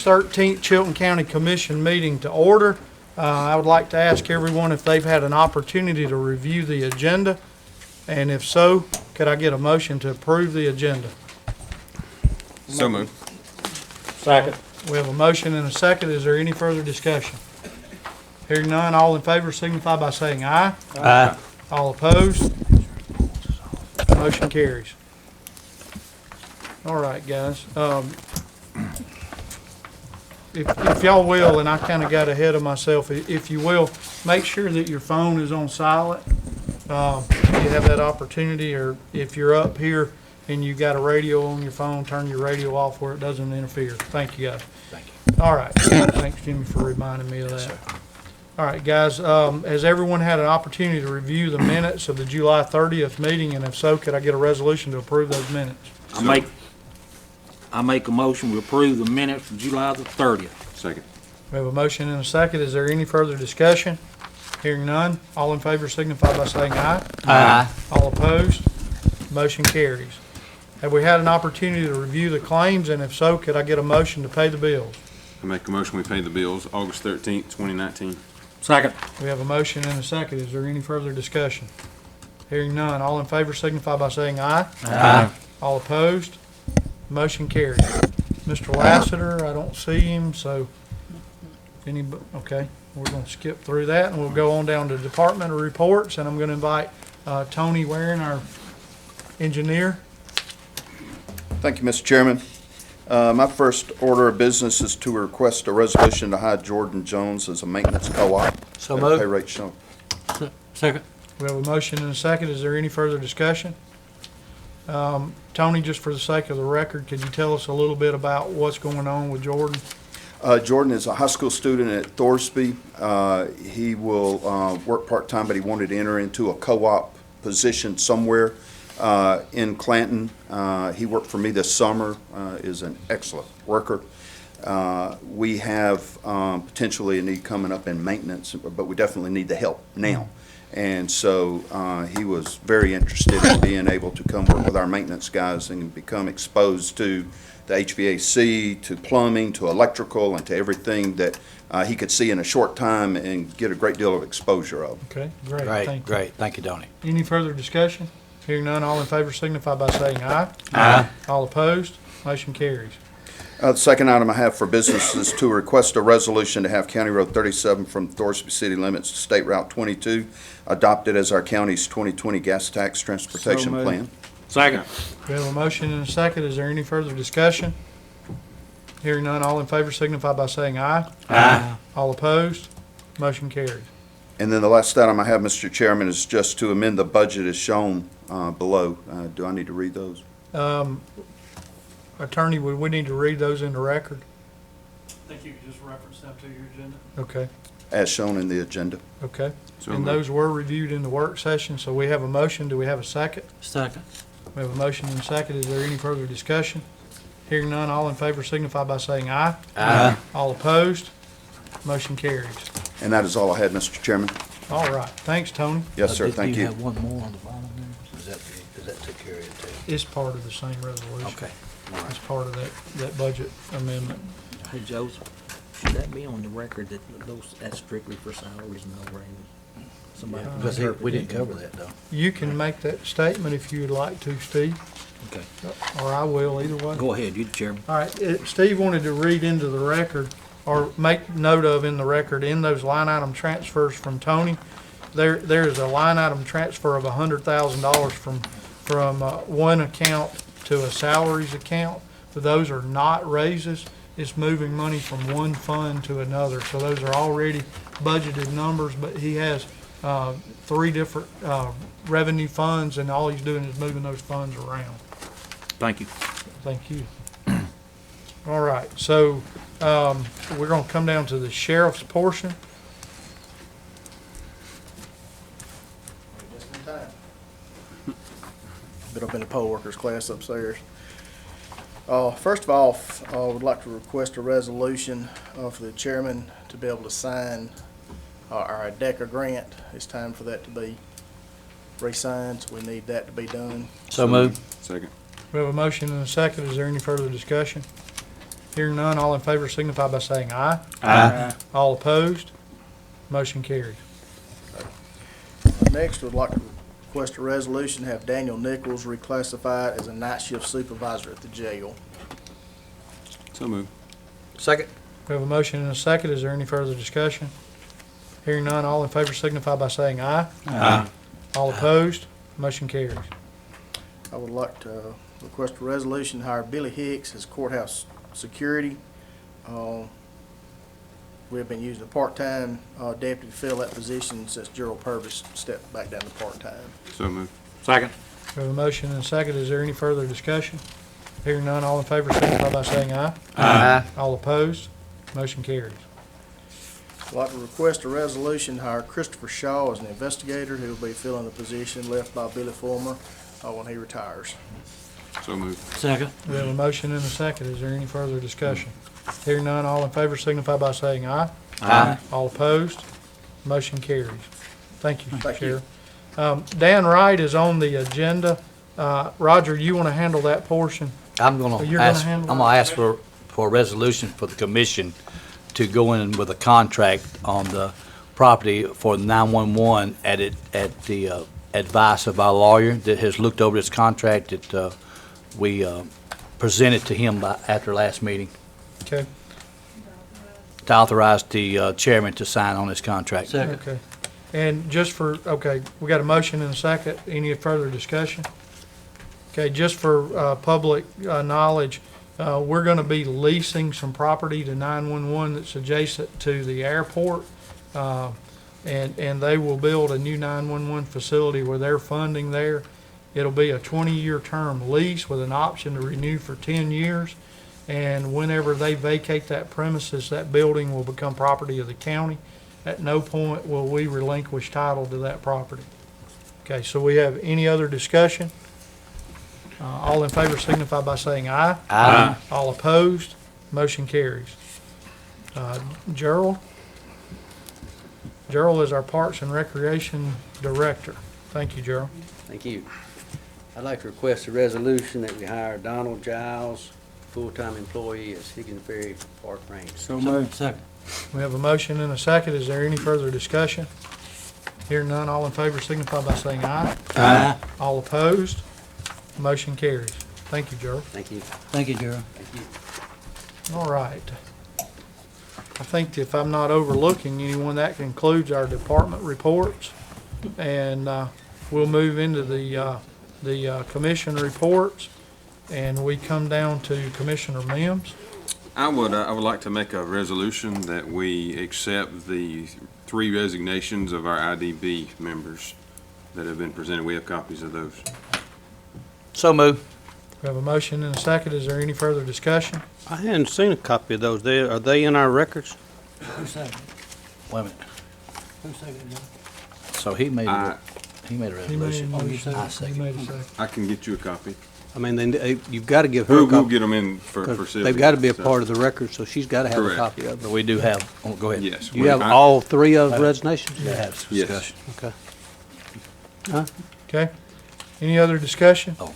13th Chilton County Commission meeting to order. I would like to ask everyone if they've had an opportunity to review the agenda, and if so, could I get a motion to approve the agenda? So moved. Second. We have a motion and a second. Is there any further discussion? Hearing none, all in favor signify by saying aye. Aye. All opposed? Motion carries. All right, guys. If y'all will, and I kind of got ahead of myself, if you will, make sure that your phone is on silent. If you have that opportunity, or if you're up here and you got a radio on your phone, turn your radio off where it doesn't interfere. Thank you, guys. Thank you. All right. Thanks, Jimmy, for reminding me of that. All right, guys, has everyone had an opportunity to review the minutes of the July 30th meeting? And if so, could I get a resolution to approve those minutes? I make a motion, we approve the minutes for July the 30th. Second. We have a motion and a second. Is there any further discussion? Hearing none, all in favor signify by saying aye. Aye. All opposed? Motion carries. Have we had an opportunity to review the claims? And if so, could I get a motion to pay the bills? I make a motion we pay the bills August 13th, 2019. Second. We have a motion and a second. Is there any further discussion? Hearing none, all in favor signify by saying aye. Aye. All opposed? Motion carries. Mr. Lassiter, I don't see him, so okay, we're going to skip through that, and we'll go on down to departmental reports, and I'm going to invite Tony Waring, our engineer. Thank you, Mr. Chairman. My first order of business is to request a resolution to hire Jordan Jones as a maintenance co-op. So at a moved. pay rate shown. Second. We have a motion and a second. Is there any further discussion? Tony, just for the sake of the record, could you tell us a little bit about what's going on with Jordan? Jordan is a high school student at Thorsby. He will work part-time, but he wanted to enter into a co-op position somewhere in Clanton. He worked for me this summer, is an excellent worker. We have potentially a need coming up in maintenance, but we definitely need the help now. And so he was very interested in being able to come work with our maintenance guys and become exposed to the HVAC, to plumbing, to electrical, and to everything that he could see in a short time and get a great deal of exposure of. Okay, great. Great, Thank you. great. Thank you, Tony. Any further discussion? Hearing none, all in favor signify by saying aye. Aye. All opposed? Motion carries. The second item I have for business is to request a resolution to have County Road 37 from Thorsby city limits to State Route 22 adopted as our county's 2020 gas tax transportation So moved. plan. Second. We have a motion and a second. Is there any further discussion? Hearing none, all in favor signify by saying aye. Aye. All opposed? Motion carries. And then the last item I have, Mr. Chairman, is just to amend the budget as shown below. Do I need to read those? Attorney, would we need to read those in the record? I think you could just reference them to your agenda. Okay, As shown in the agenda. okay. So And moved. those were reviewed in the work session, so we have a motion. Do we have a second? Second. We have a motion and a second. Is there any further discussion? Hearing none, all in favor signify by saying aye. Aye. All opposed? Motion carries. And that is all I had, Mr. Chairman. All right, thanks, Tony. Yes, sir. Thank Do you you. have one more on the bottom there? Does that take care of it too? It's part of the same resolution. Okay. It's part of that budget amendment. Hey, Joseph, should that be on the record that that's strictly for salaries and no raises? Somebody can Because interpret we didn't it. cover that though. You can make that statement if you would like to, Steve, Okay, or I will, either way. go ahead, you're the chairman. All right, Steve wanted to read into the record, or make note of in the record, in those line item transfers from Tony, there is a line item transfer of $100,000 from one account to a salaries account, but those are not raises. It's moving money from one fund to another, so those are already budgeted numbers, but he has three different revenue funds, and all he's doing is moving those funds around. Thank you. Thank you. All right, so we're going to come down to the sheriff's portion. Just in time. Been up in the poll workers class upstairs. First of all, I would like to request a resolution for the chairman to be able to sign our DECA grant. It's time for that to be re-signed, so we need that to be done. So moved. Second. We have a motion and a second. Is there any further discussion? Hearing none, all in favor signify by saying aye. Aye. All opposed, motion carries. Next, we'd like to request a resolution to have Daniel Nichols reclassified as a night shift supervisor at the jail. So moved. Second. We have a motion and a second. Is there any further discussion? Hearing none, all in favor signify by saying aye. Aye. All opposed, motion carries. I would like to request a resolution to hire Billy Hicks as courthouse security. We have been using a part-time deputy to fill that position since Gerald Purvis stepped back down to part-time. So moved. Second. We have a motion and a second. Is there any further discussion? Hearing none, all in favor signify by saying aye. Aye. All opposed, motion carries. I'd like to request a resolution to hire Christopher Shaw as an investigator who will be filling the position left by Billy Fulmer when he retires. So moved. Second. We have a motion and a second. Is there any further discussion? Hearing none, all in favor signify by saying aye. Aye. All opposed, motion carries. Thank you, Thank you. Sheriff. Dan Wright is on the agenda. Roger, you want to handle that portion? I'm gonna You're gonna ask, handle I'm that? gonna ask for a resolution for the commission to go in with a contract on the property for 911 at the advice of our lawyer that has looked over this contract that we presented to him after last meeting Okay, to authorize the chairman to sign on this contract. Second. okay. And just for, okay, we got a motion and a second. Any further discussion? Okay, just for public knowledge, we're going to be leasing some property to 911 that's adjacent to the airport. And they will build a new 911 facility where they're funding there. It'll be a 20-year term lease with an option to renew for 10 years. And whenever they vacate that premises, that building will become property of the county. At no point will we relinquish title to that property. Okay, so we have any other discussion? All in favor signify by saying aye. Aye. All opposed, motion carries. Gerald? Gerald is our Parks and Recreation Director. Thank you, Gerald. Thank you. I'd like to request a resolution that we hire Donald Giles, full-time employee at Higgins Ferry Park Range. So moved. Second. We have a motion and a second. Is there any further discussion? Hearing none, all in favor signify by saying aye. Aye. All opposed, motion carries. Thank you, Gerald. Thank you. Thank you, Gerald. Thank you. All right. I think if I'm not overlooking anyone, that concludes our department reports. And we'll move into the commission reports. And we come down to Commissioner Mims. I would like to make a resolution that we accept the 3 resignations of our IDB members that have been presented. We have copies of those. So moved. We have a motion and a second. Is there any further discussion? I hadn't seen a copy of those. Are they in our records? Who second? Wait a minute. Who second, Gerald? So he made I- a resolution. He made a Oh, you motion. second. I second. He made a second. I can get you a copy. I mean, you've got to give her a We'll copy. get them in for 'cause Sylvia. they've got to be a so- part of the record, so she's got to have a Correct. copy of But them. we do have, oh, go ahead. Yes. Do you have all 3 of the resignations? We have Yes. discussion. Okay. Okay. Any other discussion? Oh,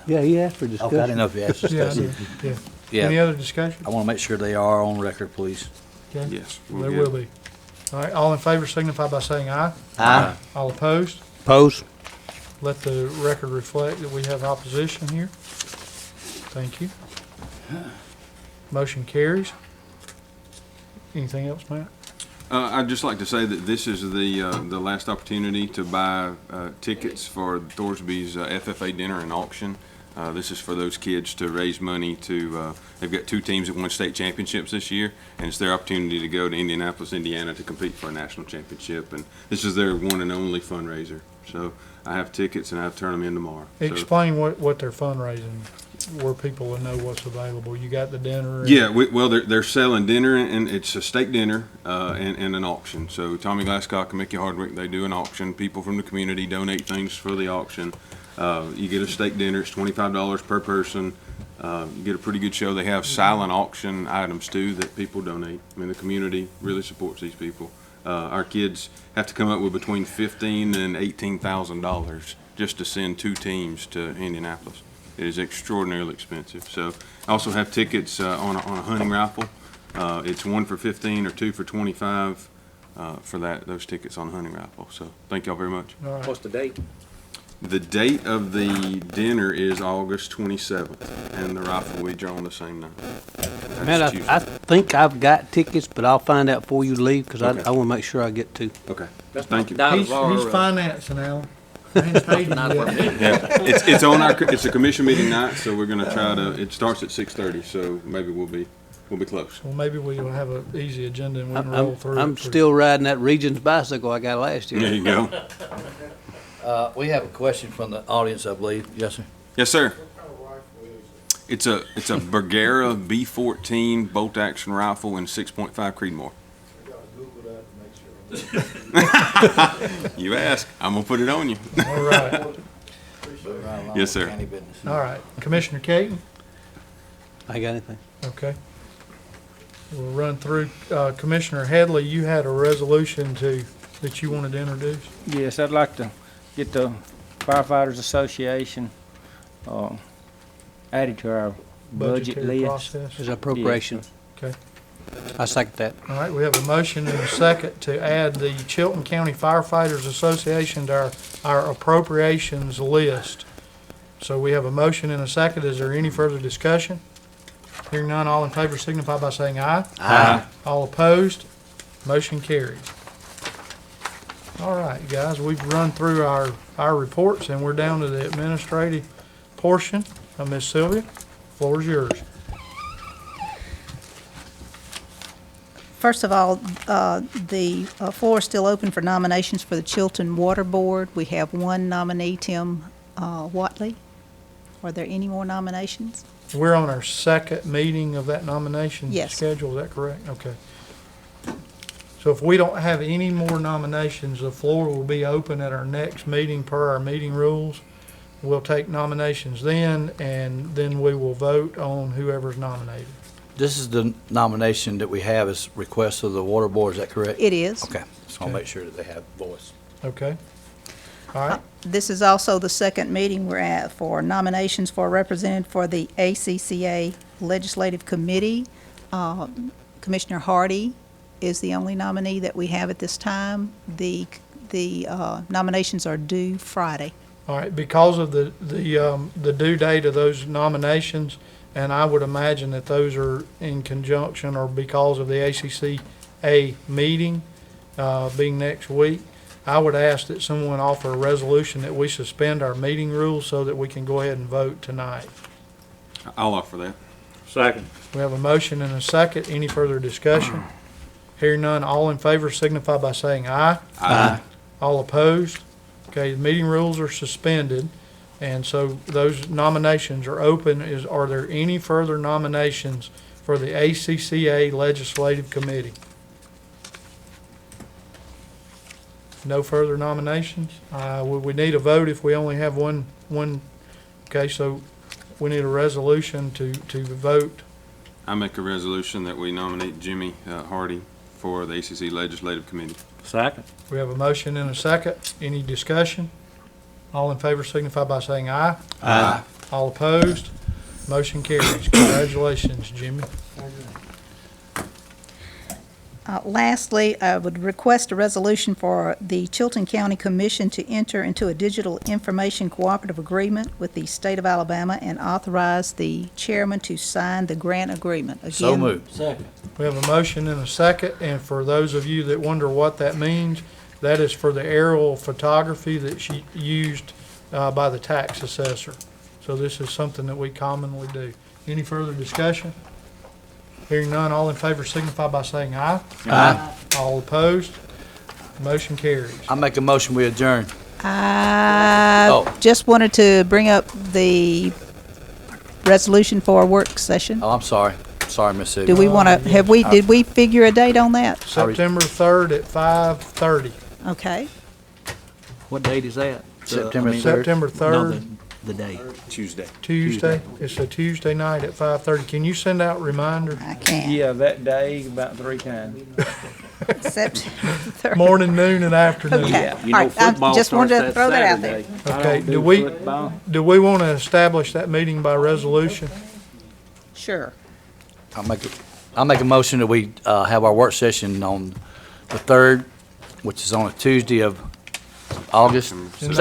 Yeah, he asked for okay, I discussion. didn't know if you asked Yeah, I discussion. did. Yeah. Any Yeah, other discussion? I want to make sure they are on record, please. Okay. Yes. There will be. All right, all in favor signify by saying aye. Aye. All opposed? Pose? Let the record reflect that we have opposition here. Thank you. Motion carries. Anything else, Matt? I'd just like to say that this is the last opportunity to buy tickets for Thorsby's FFA dinner and auction. This is for those kids to raise money to, they've got 2 teams that won state championships this year, and it's their opportunity to go to Indianapolis, Indiana to compete for a national championship. And this is their one and only fundraiser. So I have tickets and I have to turn them in tomorrow. So- Explain what they're fundraising, where people will know what's available. You got the dinner? and- Yeah, well, they're selling dinner, and it's a steak dinner and an auction. So Tommy Glasscock and Mickey Hardwick, they do an auction. People from the community donate things for the auction. You get a steak dinner. It's $25 per person. You get a pretty good show. They have silent auction items too that people donate. I mean, the community really supports these people. Our kids have to come up with between $15,000 and $18,000 just to send 2 teams to Indianapolis. It is extraordinarily expensive. So I also have tickets on a hunting rifle. It's 1 for 15 or 2 for 25 for those tickets on hunting rifle. So thank y'all very much. All right. What's the date? The date of the dinner is August 27th, and the rifle will be drawn the same night. That's Man, I Tuesday. think I've got tickets, but I'll find out before you leave, because Okay. I want to make sure I get to. Okay, That's thank you. not He's financing, Alan. I ain't paid him Not for yet. me. Yeah, it's on it's a commission meeting night, so we're gonna try to, it starts at 6:30, so maybe we'll be close. Well, maybe we'll have an easy agenda and we can roll through. I'm it. still riding that Regions bicycle I got last There year. you go. We have a question from the audience, I believe. Yes, sir. Yes, sir. It's a Bergara B14 bolt action rifle and 6.5 Creedmoor. You ask, I'm gonna put it on you. All right, Yes, sir. County business. all right. Commissioner Caton? I ain't got anything. Okay. We'll run through, Commissioner Headley, you had a resolution that you wanted to introduce? Yes, I'd like to get the firefighters association, added to our budget Budgetary list. process. There's appropriation. Okay. I second that. All right, we have a motion and a second to add the Chilton County Firefighters Association to our appropriations list. So we have a motion and a second. Is there any further discussion? Hearing none, all in favor signify by saying aye. Aye. All opposed? Motion carries. All right, guys, we've run through our reports and we're down to the administrative portion. Miss Sylvia, floor is yours. First of all, the floor is still open for nominations for the Chilton Water Board. We have one nominee, Tim Watley. Are there any more nominations? We're on our second meeting of that nomination Yes. schedule, is that correct? Okay. So if we don't have any more nominations, the floor will be open at our next meeting per our meeting rules. We'll take nominations then, and then we will vote on whoever's nominated. This is the nomination that we have as request of the water board, is that correct? It is. Okay, just want to make sure that they have voice. Okay? All right, This is also the second meeting we're at for nominations for a representative for the ACCA Legislative Committee. Commissioner Hardy is the only nominee that we have at this time. The nominations are due Friday. all right. Because of the due date of those nominations, and I would imagine that those are in conjunction or because of the ACCA meeting being next week, I would ask that someone offer a resolution that we suspend our meeting rules so that we can go ahead and vote tonight. I'll offer that. Second. We have a motion and a second. Any further discussion? Hearing none, all in favor signify by saying aye. Aye. All opposed? Okay, the meeting rules are suspended, and so those nominations are open. Are there any further nominations for the ACCA Legislative Committee? No further nominations? We need a vote if we only have one. Okay, so we need a resolution to vote. I make a resolution that we nominate Jimmy Hardy for the ACC Legislative Committee. Second. We have a motion and a second. Any discussion? All in favor signify by saying aye. Aye. All opposed? Motion carries. Congratulations, Jimmy. Lastly, I would request a resolution for the Chilton County Commission to enter into a digital information cooperative agreement with the state of Alabama and authorize the chairman to sign the grant agreement. So Again, moved. Second. We have a motion and a second, and for those of you that wonder what that means, that is for the aerial photography that she used by the tax assessor. So this is something that we commonly do. Any further discussion? Hearing none, all in favor signify by saying aye. Aye. All opposed? Motion carries. I make a motion, we adjourn. I Oh. just wanted to bring up the resolution for a work session. Oh, I'm sorry. Sorry, Miss Sylvia. Do we want to, did we figure a date on that? September 3rd at 5:30. Okay. What date is that? September 3rd. September No, 3rd, the date. Tuesday. Tuesday. It's a Tuesday night at 5:30. Can you send out reminders? I can. Yeah, that day, about 3 times. September 3rd. Morning, noon, and afternoon. Okay. Yeah, All right, I just wanted to throw that out there. Okay, do we want to establish that meeting by resolution? Sure. I'll make a motion that we have our work session on the 3rd, which is on a Tuesday of August, And those-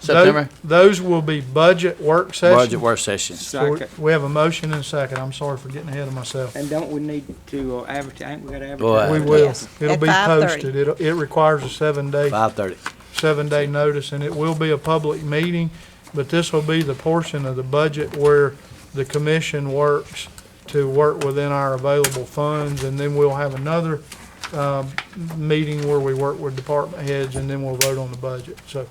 September, Those will be budget work sessions. budget work session. So we have a motion and a second. I'm sorry for getting ahead of myself. And don't we need to advertise, ain't we gotta Go advertise? ahead. We will. Yes, It'll at be 5:30. posted. It requires a 7-day 5:30. notice, and it will be a public meeting, but this will be the portion of the budget where the commission works to work within our available funds, and then we'll have another meeting where we work with department heads, and then we'll vote on the budget. So,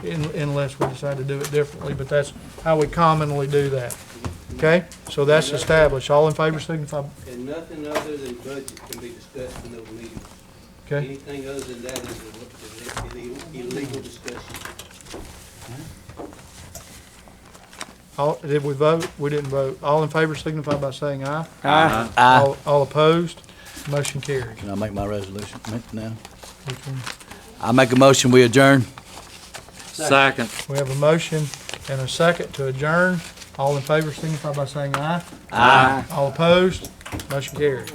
unless we decide to do it differently, but that's how we commonly do that. Okay? So that's established. All in favor signify, And nothing other than budget can be discussed in those meetings. okay? Anything other than that is illegal discussion. Did we vote? We didn't vote. All in favor signify by saying aye. Aye. All opposed? Motion carries. Can I make my resolution now? Which one? I make a motion, we adjourn. Second. We have a motion and a second to adjourn. All in favor signify by saying aye. Aye. All opposed? Motion carries.